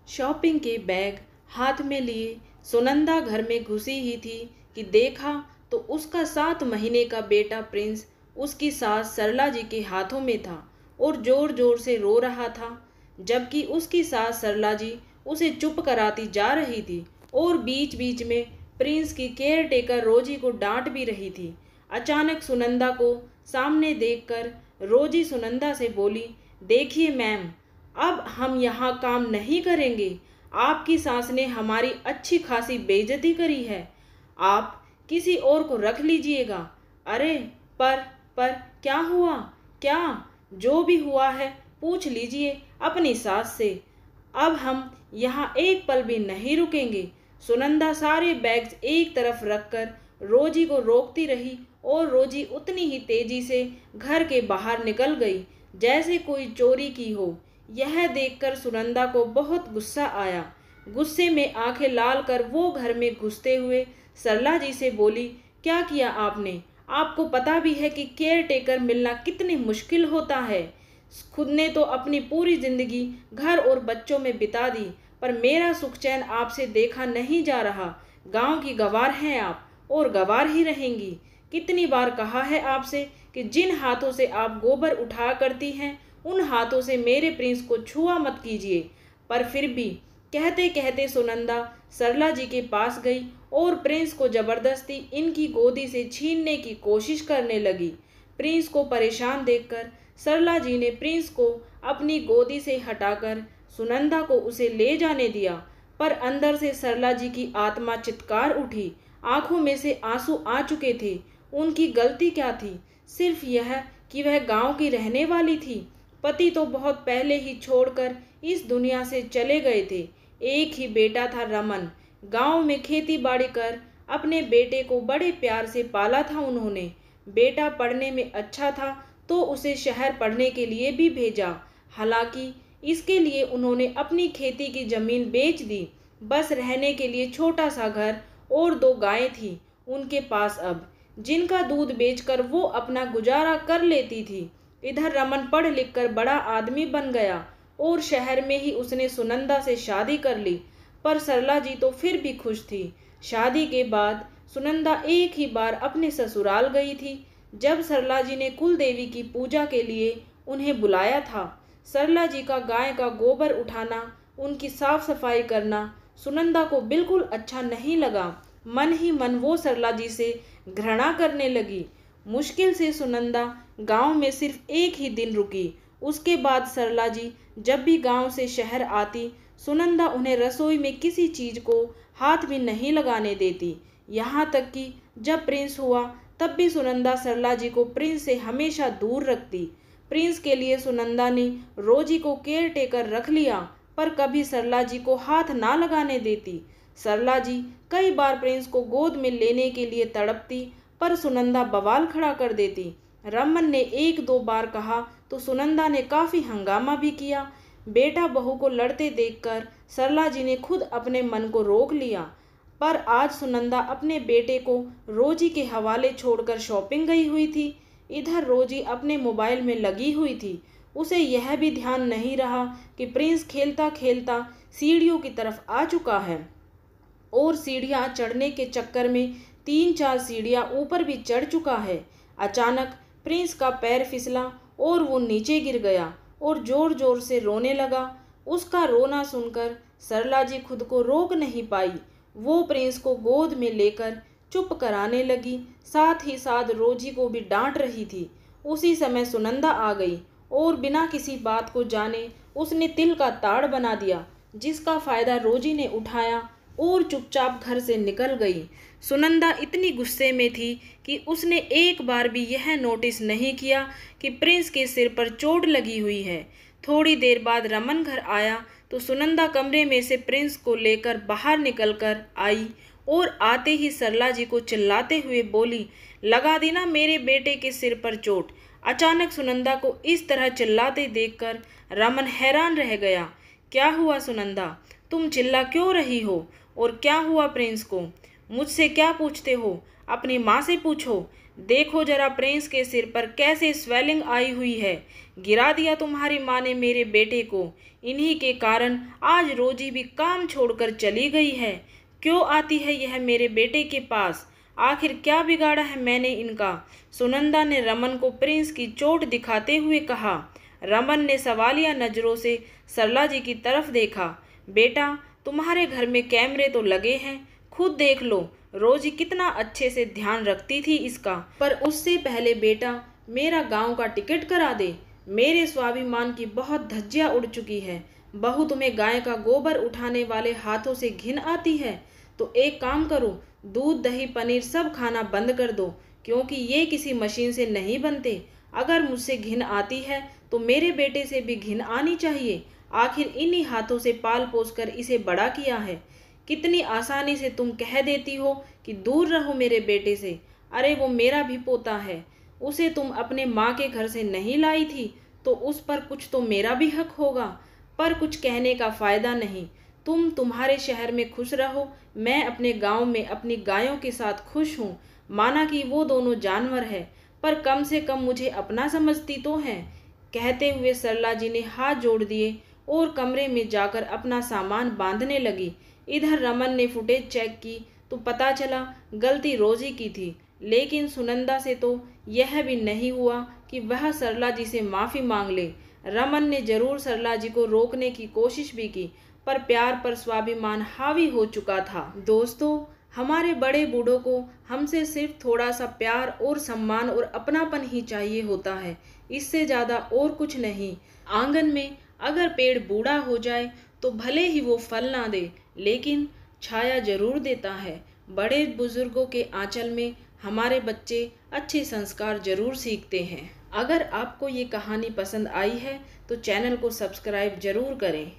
Shopping के bag हाथ में लिए सुनंदा घर में घुसी ही थी कि देखा तो उसका 7 महीने का बेटा प्रिंस उसकी सास सरला जी के हाथों में था और जोर जोर से रो रहा था। जबकि उसकी सास सरला जी उसे चुप कराती जा रही थी और बीच बीच में प्रिंस की केयर टेकर रोजी को डांट भी रही थी। अचानक सुनंदा को सामने देखकर रोजी सुनंदा से बोली, देखिए मैम, अब हम यहाँ काम नहीं करेंगे। आपकी सास ने हमारी अच्छी खासी बेइज्जती करी है। आप किसी और को रख लीजिएगा। अरे पर पर क्या हुआ? क्या? जो भी हुआ है पूछ लीजिए अपनी सास से। अब हम यहाँ एक पल भी नहीं रुकेंगे। सुनंदा सारे बैग्स एक तरफ रखकर रोजी को रोकती रही और रोजी उतनी ही तेजी से घर के बाहर निकल गई जैसे कोई चोरी की हो। यह देखकर सुनंदा को बहुत गुस्सा आया। गुस्से में आंखें लाल कर वो घर में घुसते हुए सरला जी से बोली, क्या किया आपने? आपको पता भी है कि केयर टेकर मिलना कितनी मुश्किल होता है। खुद ने तो अपनी पूरी जिंदगी घर और बच्चों में बिता दी, पर मेरा सुख चैन आपसे देखा नहीं जा रहा। गांव की गवार हैं आप और गवार ही रहेंगी। कितनी बार कहा है आपसे कि जिन हाथों से आप गोबर उठा करती हैं उन हाथों से मेरे प्रिंस को छुआ मत कीजिए। पर फिर भी कहते कहते सुनंदा सरला जी के पास गई और प्रिंस को जबरदस्ती इनकी गोदी से छीनने की कोशिश करने लगी। प्रिंस को परेशान देखकर सरला जी ने प्रिंस को अपनी गोदी से हटाकर सुनंदा को उसे ले जाने दिया। पर अंदर से सरला जी की आत्मा चित्कार उठी। आंखों में से आंसू आ चुके थे। उनकी गलती क्या थी? सिर्फ यह कि वह गांव की रहने वाली थी। पति तो बहुत पहले ही छोड़कर इस दुनिया से चले गए थे। एक ही बेटा था रमन। गांव में खेती बाड़ी कर अपने बेटे को बड़े प्यार से पाला था उन्होंने। बेटा पढ़ने में अच्छा था तो उसे शहर पढ़ने के लिए भी भेजा। हालांकि इसके लिए उन्होंने अपनी खेती की जमीन बेच दी। बस रहने के लिए छोटा सा घर और 2 गायें थी उनके पास अब, जिनका दूध बेचकर वो अपना गुजारा कर लेती थी। इधर रमन पढ़ लिख कर बड़ा आदमी बन गया और शहर में ही उसने सुनंदा से शादी कर ली। पर सरला जी तो फिर भी खुश थी। शादी के बाद सुनंदा एक ही बार अपने ससुराल गई थी, जब सरला जी ने कुल देवी की पूजा के लिए उन्हें बुलाया था। सरला जी का गाय का गोबर उठाना, उनकी साफ सफाई करना सुनंदा को बिल्कुल अच्छा नहीं लगा। मन ही मन वो सरला जी से घृणा करने लगी। मुश्किल से सुनंदा गांव में सिर्फ एक ही दिन रुकी। उसके बाद सरला जी जब भी गांव से शहर आती, सुनंदा उन्हें रसोई में किसी चीज को हाथ भी नहीं लगाने देती। यहाँ तक कि जब प्रिंस हुआ तब भी सुनंदा सरला जी को प्रिंस से हमेशा दूर रखती। प्रिंस के लिए सुनंदा ने रोजी को केयर टेकर रख लिया, पर कभी सरला जी को हाथ ना लगाने देती। सरला जी कई बार प्रिंस को गोद में लेने के लिए तड़पती, पर सुनंदा बवाल खड़ा कर देती। रमन ने 1-2 बार कहा तो सुनंदा ने काफी हंगामा भी किया। बेटा बहू को लड़ते देखकर सरला जी ने खुद अपने मन को रोक लिया। पर आज सुनंदा अपने बेटे को रोजी के हवाले छोड़कर शॉपिंग गई हुई थी। इधर रोजी अपने मोबाइल में लगी हुई थी। उसे यह भी ध्यान नहीं रहा कि प्रिंस खेलता खेलता सीढ़ियों की तरफ आ चुका है और सीढ़ियां चढ़ने के चक्कर में 3-4 सीढ़ियां ऊपर भी चढ़ चुका है। अचानक प्रिंस का पैर फिसला और वो नीचे गिर गया और जोर जोर से रोने लगा। उसका रोना सुनकर सरला जी खुद को रोक नहीं पाई। वो प्रिंस को गोद में लेकर चुप कराने लगी, साथ ही साथ रोजी को भी डांट रही थी। उसी समय सुनंदा आ गई और बिना किसी बात को जाने उसने तिल का ताड़ बना दिया, जिसका फायदा रोजी ने उठाया और चुपचाप घर से निकल गई। सुनंदा इतनी गुस्से में थी कि उसने एक बार भी यह नोटिस नहीं किया कि प्रिंस के सिर पर चोट लगी हुई है। थोड़ी देर बाद रमन घर आया तो सुनंदा कमरे में से प्रिंस को लेकर बाहर निकल कर आई और आते ही सरला जी को चिल्लाते हुए बोली, लगा दी ना मेरे बेटे के सिर पर चोट। अचानक सुनंदा को इस तरह चिल्लाते देखकर रमन हैरान रह गया। क्या हुआ सुनंदा, तुम चिल्ला क्यों रही हो? और क्या हुआ प्रिंस को? मुझसे क्या पूछते हो? अपनी माँ से पूछो। देखो जरा प्रिंस के सिर पर कैसे स्वेलिंग आई हुई है। गिरा दिया तुम्हारी माँ ने मेरे बेटे को। इन्हीं के कारण आज रोजी भी काम छोड़कर चली गई है। क्यों आती है यह मेरे बेटे के पास? आखिर क्या बिगाड़ा है मैंने इनका? सुनंदा ने रमन को प्रिंस की चोट दिखाते हुए कहा। रमन ने सवालिया नजरों से सरला जी की तरफ देखा। बेटा, तुम्हारे घर में कैमरे तो लगे हैं, खुद देख लो। रोजी कितना अच्छे से ध्यान रखती थी इसका। पर उससे पहले बेटा मेरा गांव का टिकट करा दे। मेरे स्वाभिमान की बहुत धज्जियां उड़ चुकी है। बहू, तुम्हें गाय का गोबर उठाने वाले हाथों से घिन आती है तो एक काम करो, दूध दही पनीर सब खाना बंद कर दो, क्योंकि ये किसी मशीन से नहीं बनते। अगर मुझसे घिन आती है तो मेरे बेटे से भी घिन आनी चाहिए। आखिर इन्हीं हाथों से पाल पोस कर इसे बड़ा किया है। कितनी आसानी से तुम कह देती हो कि दूर रहो मेरे बेटे से। अरे वो मेरा भी पोता है। उसे तुम अपने माँ के घर से नहीं लाई थी तो उस पर कुछ तो मेरा भी हक होगा। पर कुछ कहने का फायदा नहीं। तुम तुम्हारे शहर में खुश रहो, मैं अपने गांव में अपनी गायों के साथ खुश हूँ। माना कि वो दोनों जानवर है, पर कम से कम मुझे अपना समझती तो है। कहते हुए सरला जी ने हाथ जोड़ दिए और कमरे में जाकर अपना सामान बांधने लगी। इधर रमन ने फुटेज चेक की तो पता चला गलती रोजी की थी, लेकिन सुनंदा से तो यह भी नहीं हुआ कि वह सरला जी से माफ़ी मांग ले। रमन ने जरूर सरला जी को रोकने की कोशिश भी की, पर प्यार पर स्वाभिमान हावी हो चुका था। दोस्तों, हमारे बड़े बूढ़ों को हमसे सिर्फ थोड़ा सा प्यार और सम्मान और अपनापन ही चाहिए होता है, इससे ज़्यादा और कुछ नहीं। आंगन में अगर पेड़ बूढ़ा हो जाए तो भले ही वो फल ना दे, लेकिन छाया जरूर देता है। बड़े बुजुर्गों के आंचल में हमारे बच्चे अच्छे संस्कार जरूर सीखते हैं। अगर आपको ये कहानी पसंद आई है तो चैनल को सब्सक्राइब जरूर करें।